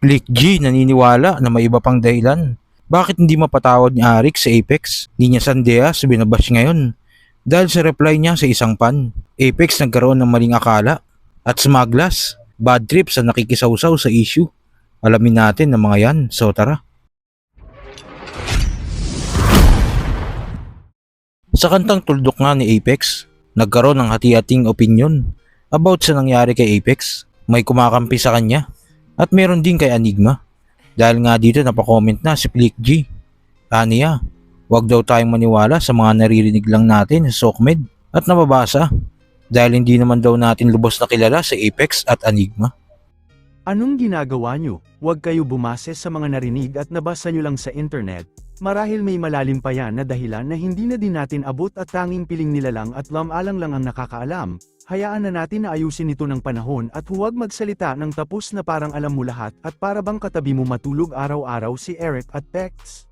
Flick G naniniwala na may iba pang dahilan. Bakit hindi mapatawad ni Arik sa Apex? Ninya Sandeas binabash ngayon dahil sa reply niya sa isang pan. Apex nagkaroon ng maling akala at Smaglas, bad trip sa nakikisawsaw sa issue. Alamin natin ng mga yan, so tara. Sa kantang tuldok nga ni Apex, nagkaroon ng hati-hating opinion about sa nangyari kay Apex. May kumakampi sa kanya at meron din kay Enigma. Dahil nga dito napakomment na si Flick G. Aniya, wag daw tayong maniwala sa mga naririnig lang natin sa Sokmed at nababasa dahil hindi naman daw natin lubos na kilala si Apex at Enigma. Anong ginagawa nyo? Huwag kayo bumase sa mga narinig at nabasa nyo lang sa internet. Marahil may malalim pa yan na dahilan na hindi na din natin abot at tanging piling nila lang at lamalang lang ang nakakaalam. Hayaan na natin na ayusin ito ng panahon at huwag magsalita ng tapos na parang alam mo lahat at para bang katabi mo matulog araw-araw si Eric at Pex.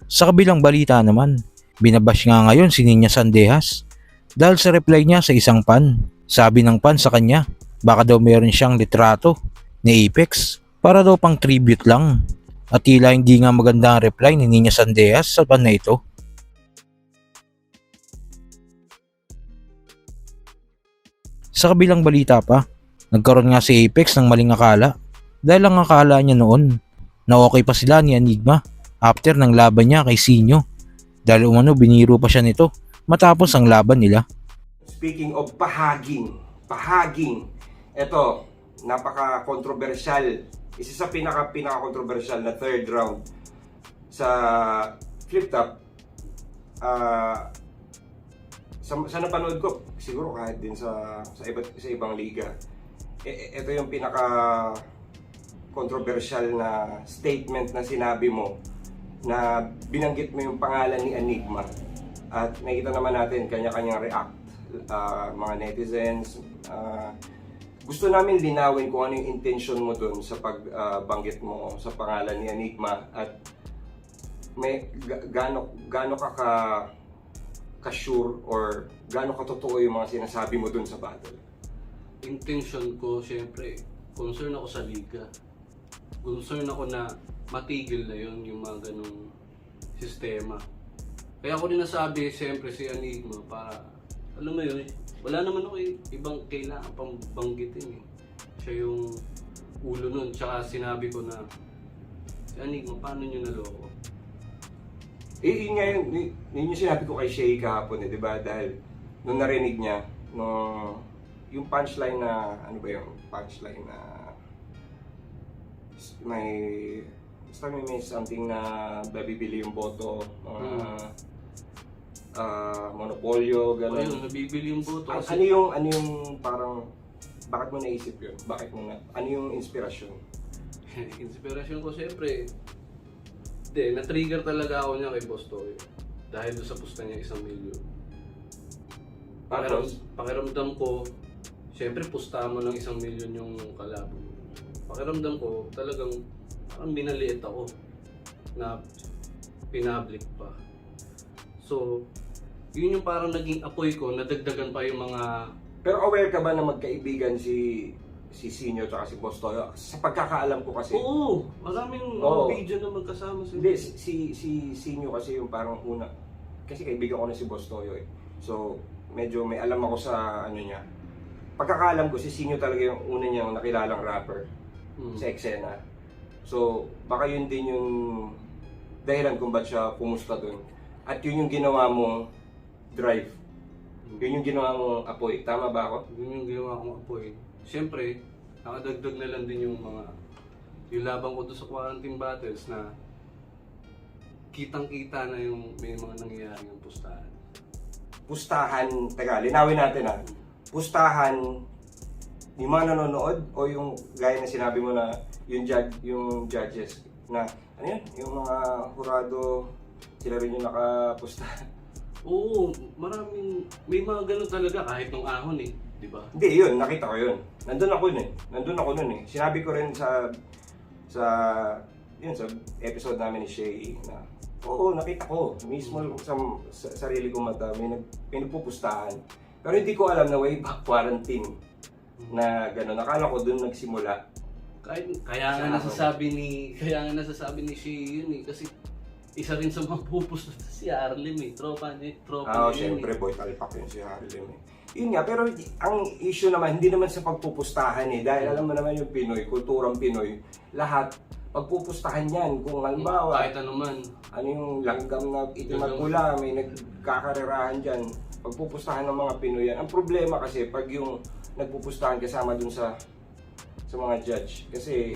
Sa kabilang balita naman, binabash nga ngayon si Ninya Sandejas dahil sa reply niya sa isang pan. Sabi ng pan sa kanya, baka daw meron siyang litrato ni Apex para daw pang tribute lang. At tila hindi nga maganda ang reply ni Ninya Sandejas sa pan na ito. Sa kabilang balita pa, nagkaroon nga si Apex ng maling akala dahil ang akala niya noon na okay pa sila ni Enigma after ng laban niya kay Sinyo dahil umano biniro pa siya nito matapos ang laban nila. Speaking of pahaging, eto, napaka-controversial. Isa sa pinaka-controversial na third round sa flip top. Sa napanood ko, siguro kahit din sa ibang liga. Ito yung pinaka-controversial na statement na sinabi mo na binanggit mo yung pangalan ni Enigma. At nakita naman natin kanya-kanyang react. Mga netizens, gusto namin linawin kung ano yung intention mo dun sa pagbanggit mo sa pangalan ni Enigma at may gaano ka-sure or gaano katotoo yung mga sinasabi mo dun sa battle. Intention ko, syempre, concern ako sa liga. Concern ako na matigil na yun, yung mga ganong sistema. Kaya ako rin nasabi, syempre, si Enigma para, alam mo yun, wala naman ako ibang kailangan pang banggitin eh. Siya yung ulo nun, tsaka sinabi ko na, si Enigma, paano nyo naloko? Yun nga yun yung sinabi ko kay Shay kahapon di ba? Dahil nung narinig niya, yung punchline na, ano ba yung punchline na may something na babibili yung boto, monopolyo, gano'n. Ayun, nabibili yung boto. Ano yung parang, bakit mo naisip yun? Ano yung inspirasyon? Inspirasyon ko siyempre, na-trigger talaga ako niya kay Boss Toyo. Dahil doon sa pusta niya 1 milyon. Pakiramdam ko, siyempre pusta mo ng 1 milyon yung kalaban. Pakiramdam ko, talagang parang binaliit ako na pinablik pa. So, yun yung parang naging apoy ko, nadagdagan pa yung mga... Pero aware ka ba na magkaibigan si Sinyo at si Boss Toyo? Sa pagkakaalam ko kasi... Oo! Maraming video na magkasama sila. Hindi, si Sinyo kasi yung parang una... Kasi kaibigan ko na si Boss Toyo eh. So, medyo may alam ako sa ano niya. Pagkakaalam ko, si Sinyo talaga yung una niyang nakilalang rapper sa eksena. So, baka yun din yung dahilan kung ba't siya pumusta dun. At yun yung ginawa mong drive. Yun yung ginawa mong apoy. Tama ba ako? Yun yung ginawa kong apoy. Siyempre, nakadagdag na lang din yung laban ko doon sa quarantine battles na kitang-kita na yung may mga nangyayari yung pustahan. Pustahan, teka, linawin natin Pustahan, yung mga nanonood o yung gaya na sinabi mo na yung judges na, ano yun, yung mga hurado, sila rin yung nakapustahan. Oo, may mga ganun talaga kahit nung ahon eh. Diba? Hindi, yun, nakita ko yun. Nandun ako nun eh. Sinabi ko rin sa episode namin ni Shay na, oo, nakita ko. Mismo sa sarili ko mata, may nagpupustahan. Pero hindi ko alam na way back quarantine. na gano'n. Nakala ko doon nagsimula. Kaya nga nasasabi ni Shi yun eh, kasi isa rin sa mga pupus si Harlem eh, tropa niya yun Siyempre, eh. boy, talpak yun si Harlem eh. Yun nga, pero ang issue naman, hindi naman sa pagpupustahan eh. Dahil alam mo naman yung Pinoy, kulturang Pinoy, lahat, pagpupustahan yan. Kung halimbawa, Kahit ano man. ano yung langgam na itim at pula, may nagkakarerahan dyan. Pagpupustahan ng mga Pinoy yan. Ang problema kasi, pag yung nagpupustahan kasama dun sa mga judge. Kasi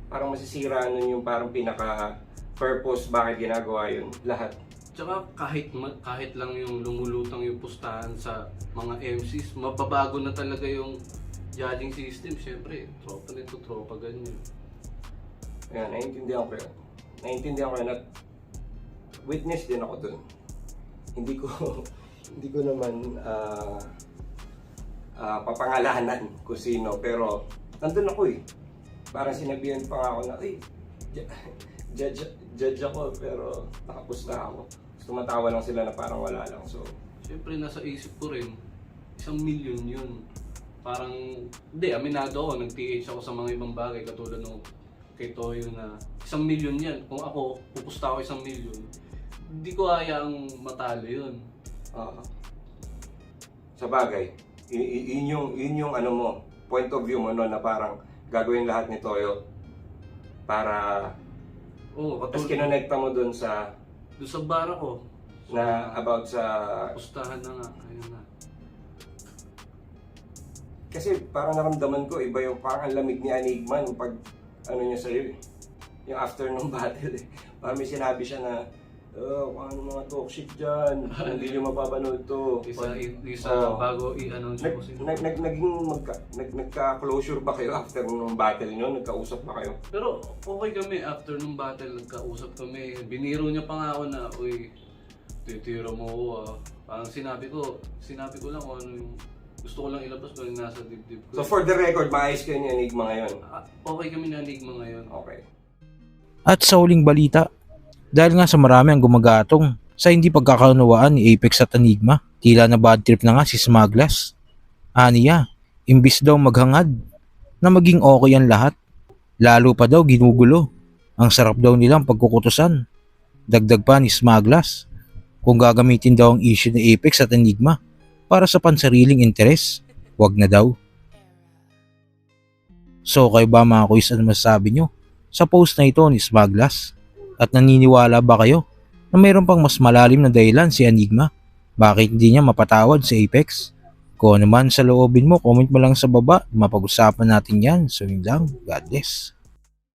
parang masisira nun yung parang pinaka-purpose bakit ginagawa yun. Lahat. Tsaka kahit lang yung lumulutang yung pustahan sa mga MCs, mababago na talaga yung judging system. Siyempre, tropa nito, tropa ganyan. Ayan, naiintindihan ko yun. Naiintindihan ko yun at witness din ako dun. Hindi ko naman papangalanan kung sino, pero nandun ako eh. Parang sinabihan pa nga ako na, judge ako, pero nakapusta ako. Tumatawa lang sila na parang wala lang. So, Siyempre, nasa isip ko rin, 1 million yun. Parang, hindi, aminado ako, nag-TH ako sa mga ibang bagay, katulad nung kay Toyo na 1 million yan. Kung ako, pupusta ako 1 million, hindi ko hayaang matalo yun. sa bagay, yun yung ano mo, point of view mo no, na parang gagawin lahat ni Toyo para Oo, tapos katulad kinonekta mo dun sa doon sa bara ko, na about sa pustahan na nga, ayun na. kasi parang naramdaman ko iba yung parang ang lamig ni Enigma yung pag ano niya sa'yo eh. Yung after nung battle eh. Parang may sinabi siya na kung ano mga talk shit dyan, hindi nyo mapapanood to. Bago i-announce ko sila. Nagka-closure ba kayo after nung battle nyo? Nagkausap ba kayo? Pero okay kami, after nung battle, nagkausap kami. Biniro niya pa nga ako na, uy, titira mo ako ah. Parang sinabi ko lang kung ano yung gusto ko lang ilabas kung yung nasa dibdib ko. So for the record, maayos kayo ni Enigma ngayon? Okay kami na Enigma ngayon. Okay. At sa huling balita, dahil nga sa marami ang gumagatong sa hindi pagkakaunawaan ni Apex at Enigma, tila na bad trip na nga si Smaglas. Aniya, imbis daw maghangad na maging okay ang lahat, lalo pa daw ginugulo. Ang sarap daw nilang pagkukutusan. Dagdag pa ni Smaglas, kung gagamitin daw ang issue ni Apex at Enigma para sa pansariling interes, wag na daw. So kayo ba mga kuis, ano masasabi nyo sa post na ito ni Smaglas? At naniniwala ba kayo na mayroon pang mas malalim na dahilan si Enigma? Bakit hindi niya mapatawad si Apex? Kung ano man sa loobin mo, comment mo lang sa baba. Mapag-usapan natin yan. So yun lang. God bless.